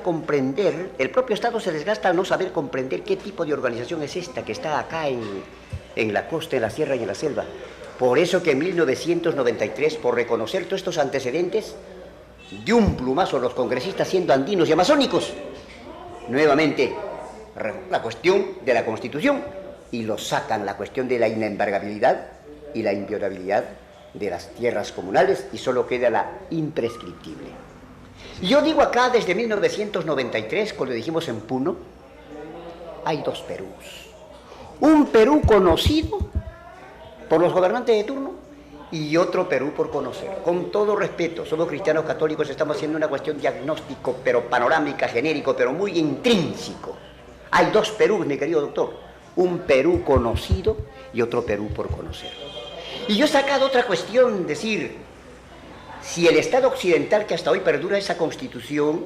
comprender, el propio Estado se desgasta al no saber comprender qué tipo de organización es esta que está acá en la costa, en la sierra y en la selva. Por eso que en 1993, por reconocer todos estos antecedentes, de un plumazo los congresistas siendo andinos y amazónicos, nuevamente la cuestión de la Constitución y lo sacan la cuestión de la inembargabilidad y la inviolabilidad de las tierras comunales y solo queda la imprescriptible. Yo digo acá desde 1993, cuando dijimos en Puno, hay dos Perús. Un Perú conocido por los gobernantes de turno y otro Perú por conocer. Con todo respeto, somos cristianos católicos, estamos haciendo una cuestión diagnóstico, pero panorámica, genérico, pero muy intrínseco. Hay dos Perús, mi querido doctor. Un Perú conocido y otro Perú por conocer. Y yo he sacado otra cuestión, decir, si el Estado occidental que hasta hoy perdura esa Constitución,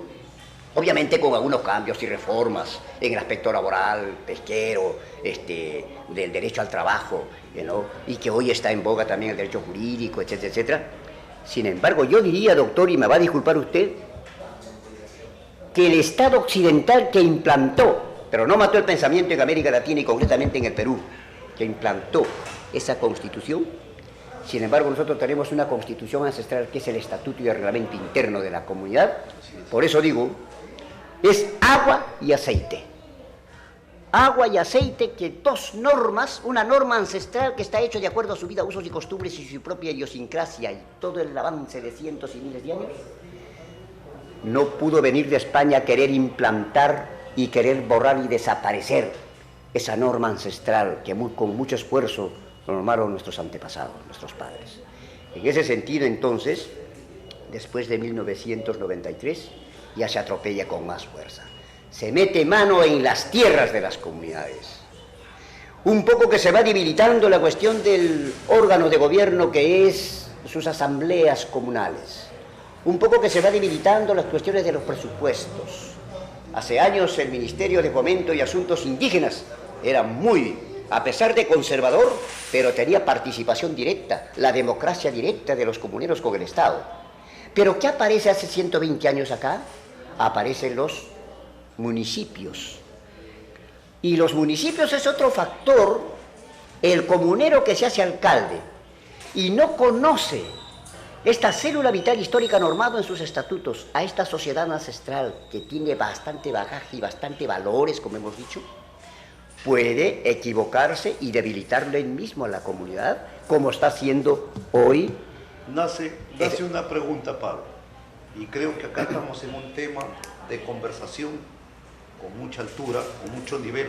obviamente con algunos cambios y reformas en el aspecto laboral, pesquero, del derecho al trabajo, ¿no? Y que hoy está en boga también el derecho jurídico, etcétera, etcétera. Sin embargo, yo diría, doctor, y me va a disculpar usted, que el Estado occidental que implantó, pero no mató el pensamiento en América Latina y concretamente en el Perú, que implantó esa Constitución, sin embargo, nosotros tenemos una Constitución ancestral que es el Estatuto y el Reglamento Interno de la Comunidad. Por eso digo, es agua y aceite. Agua y aceite, que dos normas, una norma ancestral que está hecha de acuerdo a su vida, usos y costumbres y su propia idiosincrasia y todo el avance de cientos y miles de años, no pudo venir de España a querer implantar y querer borrar y desaparecer esa norma ancestral que con mucho esfuerzo normaron nuestros antepasados, nuestros padres. En ese sentido, entonces, después de 1993, ya se atropella con más fuerza. Se mete mano en las tierras de las comunidades. Un poco que se va debilitando la cuestión del órgano de gobierno que es sus asambleas comunales. Un poco que se va debilitando las cuestiones de los presupuestos. Hace años el Ministerio de Fomento y Asuntos Indígenas era muy, a pesar de conservador, pero tenía participación directa, la democracia directa de los comuneros con el Estado. ¿Pero qué aparece hace 120 años acá? Aparecen los municipios. Y los municipios es otro factor, el comunero que se hace alcalde y no conoce esta célula vital histórica normada en sus estatutos a esta sociedad ancestral que tiene bastante bagaje y bastante valores, como hemos dicho, puede equivocarse y debilitarlo él mismo a la comunidad, como está haciendo hoy. Nace una pregunta, Pablo, y creo que acá estamos en un tema de conversación con mucha altura, con mucho nivel,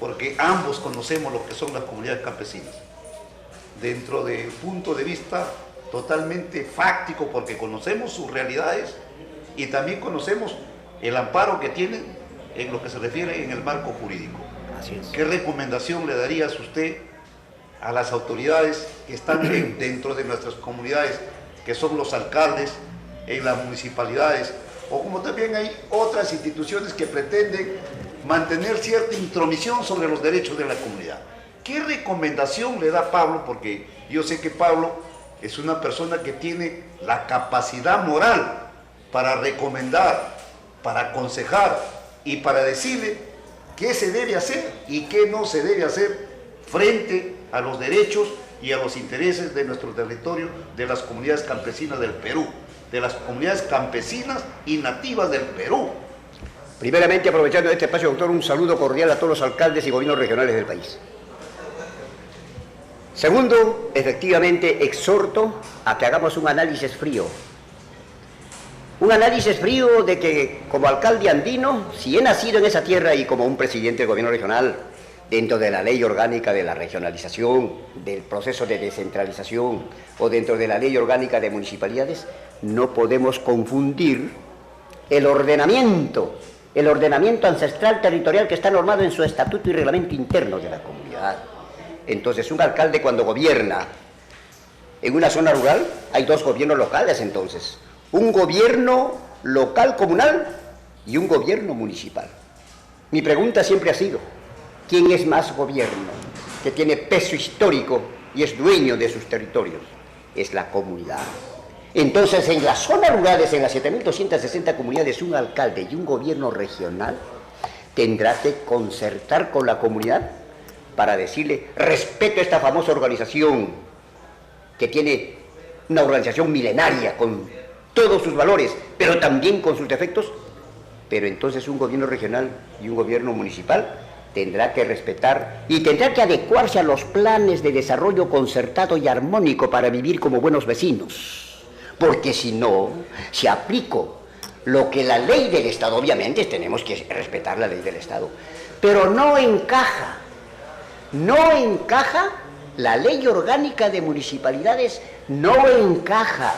porque ambos conocemos lo que son las comunidades campesinas, dentro del punto de vista totalmente fáctico, porque conocemos sus realidades y también conocemos el amparo que tienen en lo que se refiere en el marco jurídico. ¿Qué recomendación le darías usted a las autoridades que están dentro de nuestras comunidades, que son los alcaldes, en las municipalidades, o como también hay otras instituciones que pretenden mantener cierta intromisión sobre los derechos de la comunidad? ¿Qué recomendación le da Pablo? Porque yo sé que Pablo es una persona que tiene la capacidad moral para recomendar, para aconsejar y para decirle qué se debe hacer y qué no se debe hacer frente a los derechos y a los intereses de nuestro territorio, de las comunidades campesinas del Perú, de las comunidades campesinas y nativas del Perú. Primeramente, aprovechando este espacio, doctor, un saludo cordial a todos los alcaldes y gobiernos regionales del país. Segundo, efectivamente, exhorto a que hagamos un análisis frío. Un análisis frío de que, como alcalde andino, si he nacido en esa tierra y como un presidente del gobierno regional, dentro de la ley orgánica de la regionalización, del proceso de descentralización o dentro de la ley orgánica de municipalidades, no podemos confundir el ordenamiento ancestral territorial que está normado en su estatuto y reglamento interno de la comunidad. Entonces, un alcalde cuando gobierna en una zona rural, hay dos gobiernos locales entonces. Un gobierno local comunal y un gobierno municipal. Mi pregunta siempre ha sido, ¿quién es más gobierno? Que tiene peso histórico y es dueño de sus territorios. Es la comunidad. Entonces, en las zonas rurales, en las 7.260 comunidades, un alcalde y un gobierno regional tendrá que concertar con la comunidad para decirle, respeto a esta famosa organización que tiene una organización milenaria con todos sus valores, pero también con sus defectos. Pero entonces un gobierno regional y un gobierno municipal tendrá que respetar y tendrá que adecuarse a los planes de desarrollo concertado y armónico para vivir como buenos vecinos. Porque si no, si aplico lo que la ley del Estado, obviamente tenemos que respetar la ley del Estado, pero no encaja la ley orgánica de municipalidades, no encaja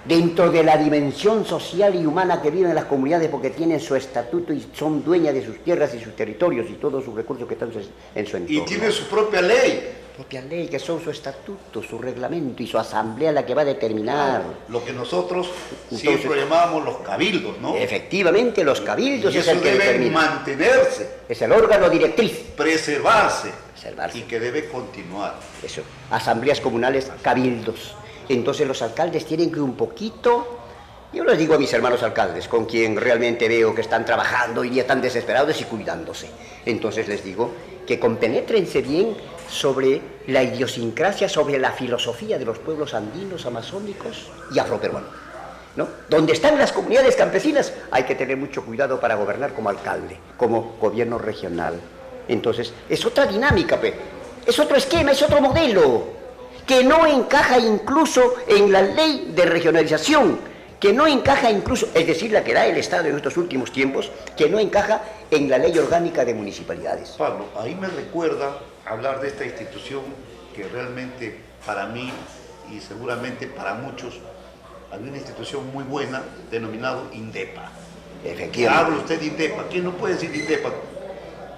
dentro de la dimensión social y humana que viven las comunidades porque tienen su estatuto y son dueñas de sus tierras y sus territorios y todos sus recursos que están en su entorno. Y tiene su propia ley. Propia ley, que son su estatuto, su reglamento y su asamblea la que va a determinar. Lo que nosotros siempre llamamos los cabildos, ¿no? Efectivamente, los cabildos y es el que debe determina. Mantenerse. Es el órgano directriz. Preservarse. Preservarse. Y que debe continuar. Eso, asambleas comunales, cabildos. Entonces los alcaldes tienen que un poquito, yo les digo a mis hermanos alcaldes, con quien realmente veo que están trabajando hoy día tan desesperados y cuidándose. Entonces les digo que compenétrense bien sobre la idiosincrasia, sobre la filosofía de los pueblos andinos, amazónicos y afroperuanos, ¿no? Donde están las comunidades campesinas hay que tener mucho cuidado para gobernar como alcalde, como gobierno regional. Entonces es otra dinámica, es otro esquema, es otro modelo, que no encaja incluso en la ley de regionalización, que no encaja incluso, es decir, la que da el Estado en estos últimos tiempos, que no encaja en la ley orgánica de municipalidades. Pablo, ahí me recuerda hablar de esta institución que realmente para mí y seguramente para muchos había una institución muy buena denominado INDEPA. Efectivamente. Habla usted de INDEPA, ¿quién no puede decir INDEPA?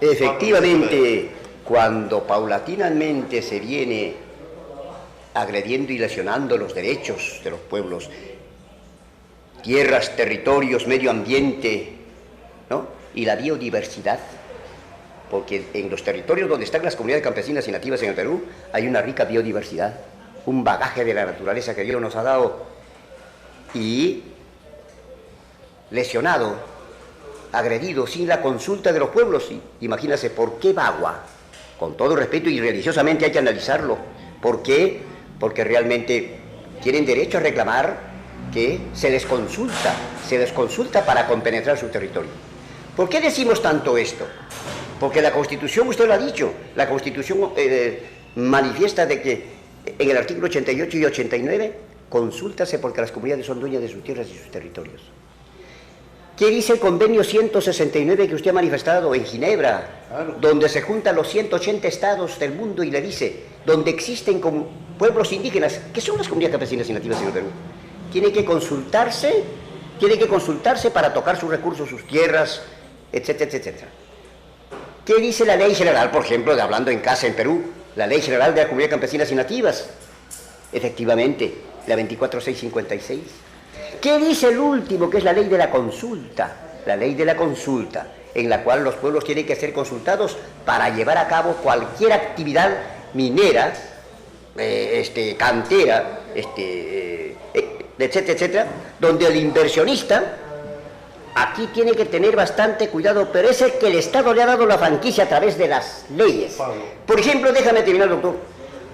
Efectivamente, cuando paulatinamente se viene agrediendo y lesionando los derechos de los pueblos, tierras, territorios, medio ambiente, ¿no? Y la biodiversidad, porque en los territorios donde están las comunidades campesinas y nativas en el Perú hay una rica biodiversidad, un bagaje de la naturaleza que Dios nos ha dado, y lesionado, agredido sin la consulta de los pueblos. Imagínase, ¿por qué Bagua? Con todo respeto y religiosamente hay que analizarlo. ¿Por qué? Porque realmente tienen derecho a reclamar que se les consulta para compenetrar su territorio. ¿Por qué decimos tanto esto? Porque la Constitución, usted lo ha dicho, la Constitución manifiesta de que en el artículo 88 y 89, consúltase porque las comunidades son dueñas de sus tierras y sus territorios. ¿Qué dice el convenio 169 que usted ha manifestado en Ginebra? Claro. Donde se juntan los 180 estados del mundo y le dice, donde existen como pueblos indígenas, que son las comunidades campesinas y nativas en el Perú, tiene que consultarse para tocar sus recursos, sus tierras, etcétera, etcétera. ¿Qué dice la ley general, por ejemplo, de hablando en casa en Perú? La ley general de las comunidades campesinas y nativas. Efectivamente, la 24656. ¿Qué dice el último, que es la ley de la consulta? La ley de la consulta, en la cual los pueblos tienen que ser consultados para llevar a cabo cualquier actividad minera, cantera, etcétera, etcétera, donde el inversionista aquí tiene que tener bastante cuidado, pero es el que el Estado le ha dado la franquicia a través de las leyes. Por ejemplo, déjame terminar, doctor.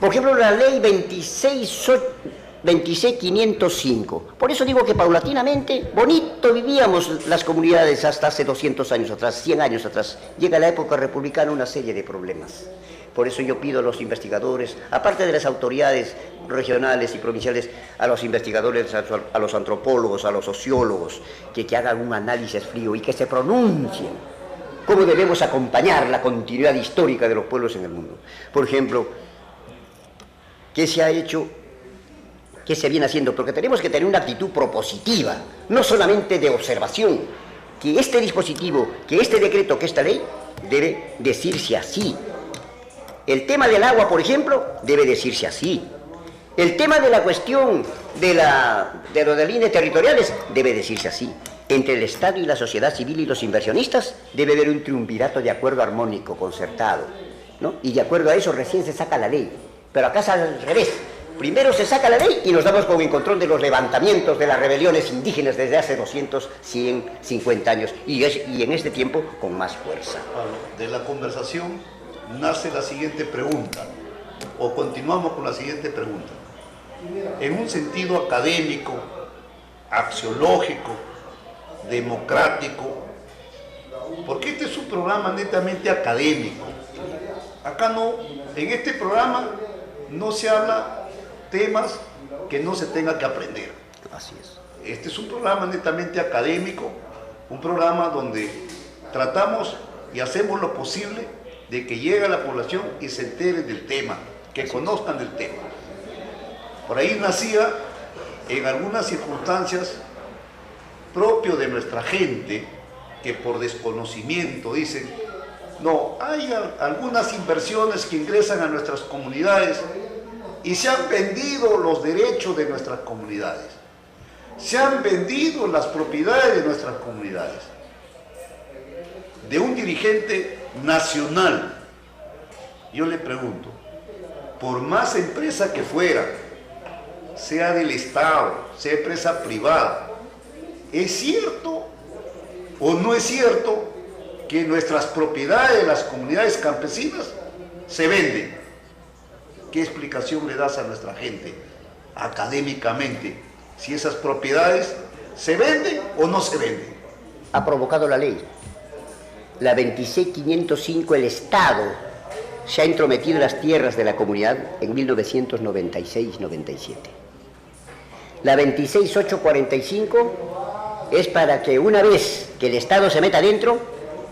Por ejemplo, la ley 26505. Por eso digo que paulatinamente, bonito vivíamos las comunidades hasta hace 200 años atrás, 100 años atrás. Llega la época republicana, una serie de problemas. Por eso yo pido a los investigadores, aparte de las autoridades regionales y provinciales, a los investigadores, a los antropólogos, a los sociólogos, que hagan un análisis frío y que se pronuncien cómo debemos acompañar la continuidad histórica de los pueblos en el mundo. Por ejemplo, ¿qué se ha hecho? ¿Qué se viene haciendo? Porque tenemos que tener una actitud propositiva, no solamente de observación, que este dispositivo, que este decreto, que esta ley, debe decirse así. El tema del agua, por ejemplo, debe decirse así. El tema de la cuestión de los de líneas territoriales debe decirse así. Entre el Estado y la sociedad civil y los inversionistas debe haber un triunvirato de acuerdo armónico, concertado, ¿no? Y de acuerdo a eso recién se saca la ley. Pero acá es al revés. Primero se saca la ley y nos damos con el control de los levantamientos, de las rebeliones indígenas desde hace 200, 100, 50 años. Y en este tiempo con más fuerza. De la conversación nace la siguiente pregunta, o continuamos con la siguiente pregunta. En un sentido académico, axiológico, democrático, porque este es un programa netamente académico. Acá no, en este programa no se habla temas que no se tenga que aprender. Así es. Este es un programa netamente académico, un programa donde tratamos y hacemos lo posible de que llegue a la población y se entere del tema, que conozcan del tema. Por ahí nacía, en algunas circunstancias, propio de nuestra gente, que por desconocimiento dicen, no, hay algunas inversiones que ingresan a nuestras comunidades y se han vendido los derechos de nuestras comunidades, se han vendido las propiedades de nuestras comunidades. De un dirigente nacional, yo le pregunto, por más empresa que fuera, sea del Estado, sea empresa privada, ¿es cierto o no es cierto que nuestras propiedades de las comunidades campesinas se venden? ¿Qué explicación le das a nuestra gente académicamente si esas propiedades se venden o no se venden? Ha provocado la ley. La 26505, el Estado se ha intrometido en las tierras de la comunidad en 1996-97. La 26845 es para que una vez que el Estado se meta dentro,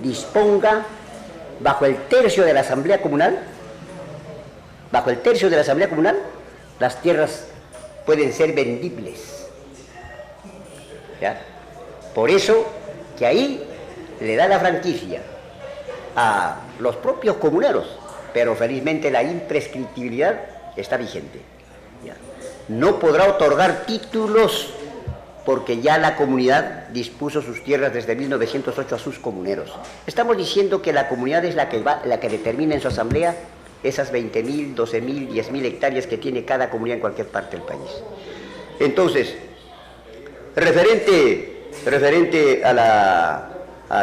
disponga bajo el tercio de la Asamblea Comunal, las tierras pueden ser vendibles. ¿Ya? Por eso que ahí le da la franquicia a los propios comuneros, pero felizmente la imprescriptibilidad está vigente. ¿Ya? No podrá otorgar títulos porque ya la comunidad dispuso sus tierras desde 1908 a sus comuneros. Estamos diciendo que la comunidad es la que determina en su asamblea esas 20.000, 12.000, 10.000 hectáreas que tiene cada comunidad en cualquier parte del país. Entonces, referente a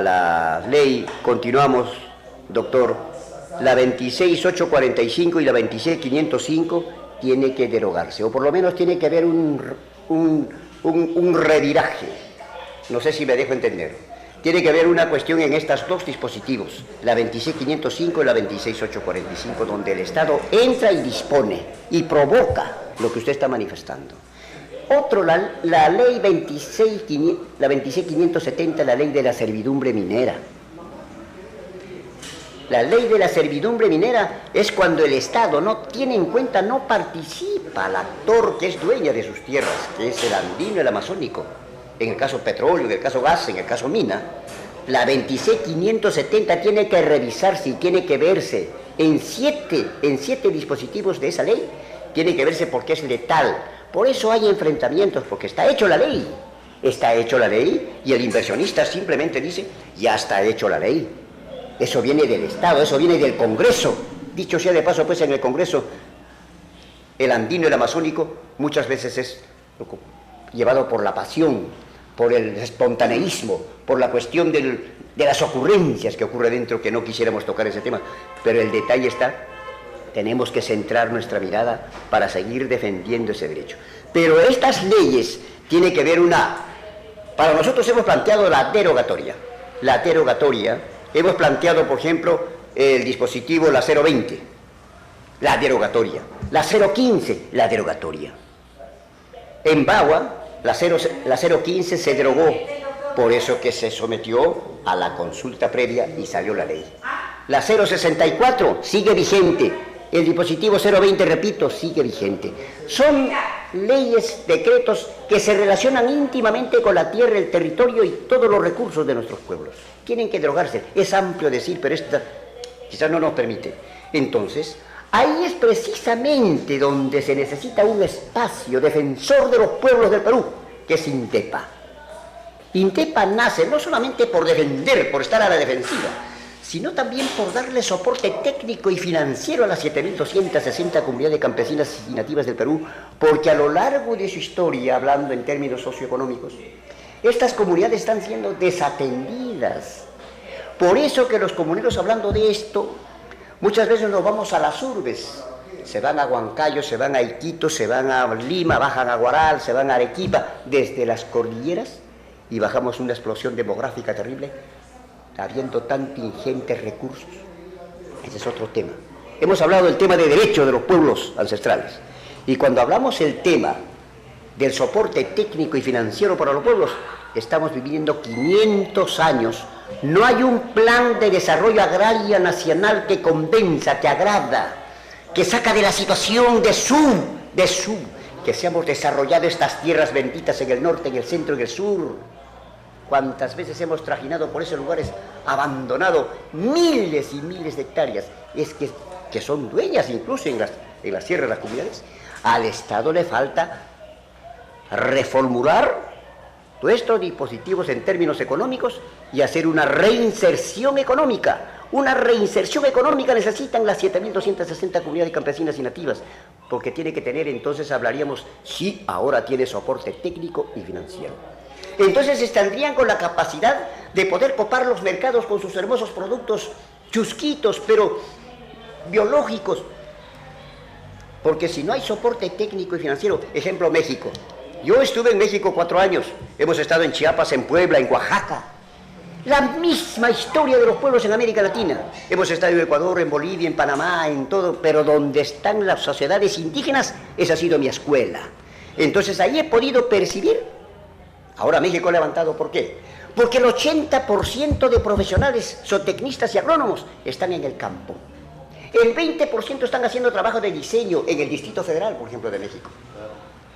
la ley, continuamos, doctor. La 26845 y la 26505 tiene que derogarse, o por lo menos tiene que haber un reviraje. No sé si me dejo entender. Tiene que haber una cuestión en estos dos dispositivos, la 26505 y la 26845, donde el Estado entra y dispone y provoca lo que usted está manifestando. Otro, la ley 26570, la ley de la servidumbre minera. La ley de la servidumbre minera es cuando el Estado no tiene en cuenta, no participa al actor que es dueño de sus tierras, que es el andino y el amazónico. En el caso petróleo, en el caso gas, en el caso mina. La 26570 tiene que revisarse y tiene que verse en siete dispositivos de esa ley. Tiene que verse porque es letal. Por eso hay enfrentamientos, porque está hecho la ley. Está hecho la ley y el inversionista simplemente dice, ya está hecho la ley. Eso viene del Estado, eso viene del Congreso. Dicho sea de paso, pues en el Congreso, el andino y el amazónico muchas veces es llevado por la pasión, por el espontaneísmo, por la cuestión de las ocurrencias que ocurre dentro, que no quisiéramos tocar ese tema. Pero el detalle está, tenemos que centrar nuestra mirada para seguir defendiendo ese derecho. Pero estas leyes tiene que ver para nosotros hemos planteado la derogatoria. La derogatoria, hemos planteado, por ejemplo, el dispositivo, la 020, la derogatoria. La 015, la derogatoria. En Bagua, la 015 se derogó, por eso que se sometió a la consulta previa y salió la ley. La 064 sigue vigente, el dispositivo 020, repito, sigue vigente. Son leyes, decretos que se relacionan íntimamente con la tierra, el territorio y todos los recursos de nuestros pueblos. Tienen que derogarse, es amplio decir, pero esta quizás no nos permite. Entonces, ahí es precisamente donde se necesita un espacio defensor de los pueblos del Perú, que es INTEPA. INTEPA nace no solamente por defender, por estar a la defensiva, sino también por darle soporte técnico y financiero a las 7.260 comunidades campesinas y nativas del Perú, porque a lo largo de su historia, hablando en términos socioeconómicos, estas comunidades están siendo desatendidas. Por eso que los comuneros, hablando de esto, muchas veces nos vamos a las urbes, se van a Huancayo, se van a Iquitos, se van a Lima, bajan a Huaral, se van a Arequipa, desde las cordilleras, y bajamos una explosión demográfica terrible, habiendo tan ingentes recursos. Ese es otro tema. Hemos hablado del tema de derecho de los pueblos ancestrales, y cuando hablamos el tema del soporte técnico y financiero para los pueblos, estamos viviendo 500 años. No hay un plan de desarrollo agrario nacional que convenza, que agrada, que saca de la situación que seamos desarrollado estas tierras benditas en el norte, en el centro, en el sur. Cuántas veces hemos trajinado por esos lugares, abandonado miles y miles de hectáreas, es que son dueñas incluso en las sierras de las comunidades. Al Estado le falta reformular todos estos dispositivos en términos económicos y hacer una reinserción económica. Una reinserción económica necesitan las 7.260 comunidades campesinas y nativas, porque tiene que tener, entonces hablaríamos, sí, ahora tiene soporte técnico y financiero. Entonces estarían con la capacidad de poder copar los mercados con sus hermosos productos chusquitos, pero biológicos. Porque si no hay soporte técnico y financiero, ejemplo México. Yo estuve en México 4 años, hemos estado en Chiapas, en Puebla, en Oaxaca. La misma historia de los pueblos en América Latina. Hemos estado en Ecuador, en Bolivia, en Panamá, en todo, pero donde están las sociedades indígenas, esa ha sido mi escuela. Entonces ahí he podido percibir. Ahora México ha levantado, ¿por qué? Porque el 80% de profesionales, zootecnistas y agrónomos están en el campo. El 20% están haciendo trabajo de diseño en el Distrito Federal, por ejemplo, de México.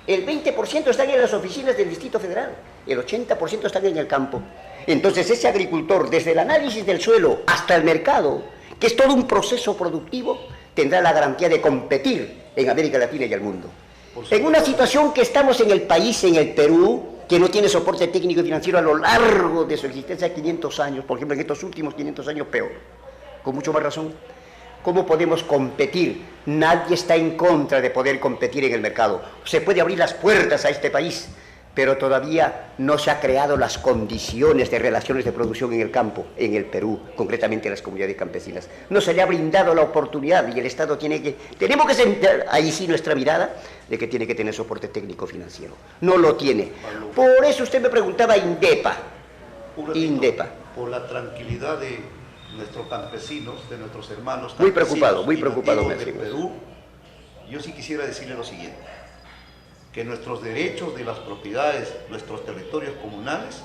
El 20% están en las oficinas del Distrito Federal. El 80% están en el campo. Entonces ese agricultor, desde el análisis del suelo hasta el mercado, que es todo un proceso productivo, tendrá la garantía de competir en América Latina y el mundo. En una situación que estamos en el país, en el Perú, que no tiene soporte técnico y financiero a lo largo de su existencia, 500 años, por ejemplo, en estos últimos 500 años peor, con mucho más razón. ¿Cómo podemos competir? Nadie está en contra de poder competir en el mercado. Se puede abrir las puertas a este país, pero todavía no se han creado las condiciones de relaciones de producción en el campo, en el Perú, concretamente en las comunidades campesinas. No se le ha brindado la oportunidad y el Estado tenemos que centrar ahí sí nuestra mirada de que tiene que tener soporte técnico financiero. No lo tiene. Por eso usted me preguntaba INDEPA. Por la tranquilidad de nuestros campesinos, de nuestros hermanos muy preocupado del Perú, yo sí quisiera decirle lo siguiente, que nuestros derechos de las propiedades, nuestros territorios comunales,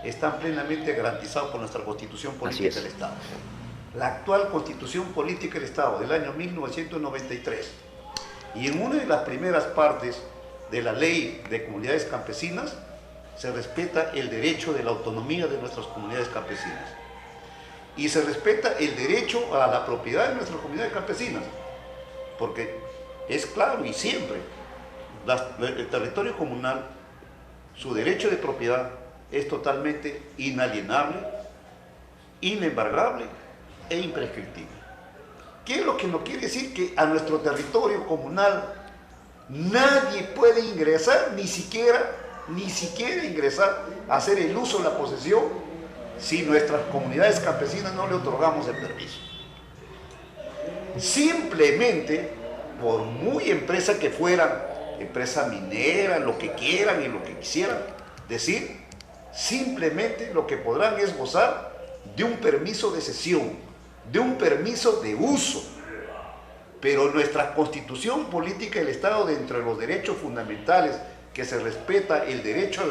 están plenamente garantizados por nuestra Constitución Política del Estado. La actual Constitución Política del Estado del año 1993, y en una de las primeras partes de la Ley de Comunidades Campesinas, se respeta el derecho de la autonomía de nuestras comunidades campesinas. Y se respeta el derecho a la propiedad de nuestras comunidades campesinas, porque es claro y siempre, el territorio comunal, su derecho de propiedad es totalmente inalienable, inembargable e imprescriptible. ¿Qué es lo que nos quiere decir? Que a nuestro territorio comunal nadie puede ingresar, ni siquiera ingresar a hacer el uso de la posesión si nuestras comunidades campesinas no le otorgamos el permiso. Simplemente, por muy empresa que fueran, empresa minera, lo que quieran y lo que quisieran decir, simplemente lo que podrán es gozar de un permiso de cesión, de un permiso de uso. Pero nuestra Constitución Política del Estado, dentro de los derechos fundamentales, que se respeta el derecho a la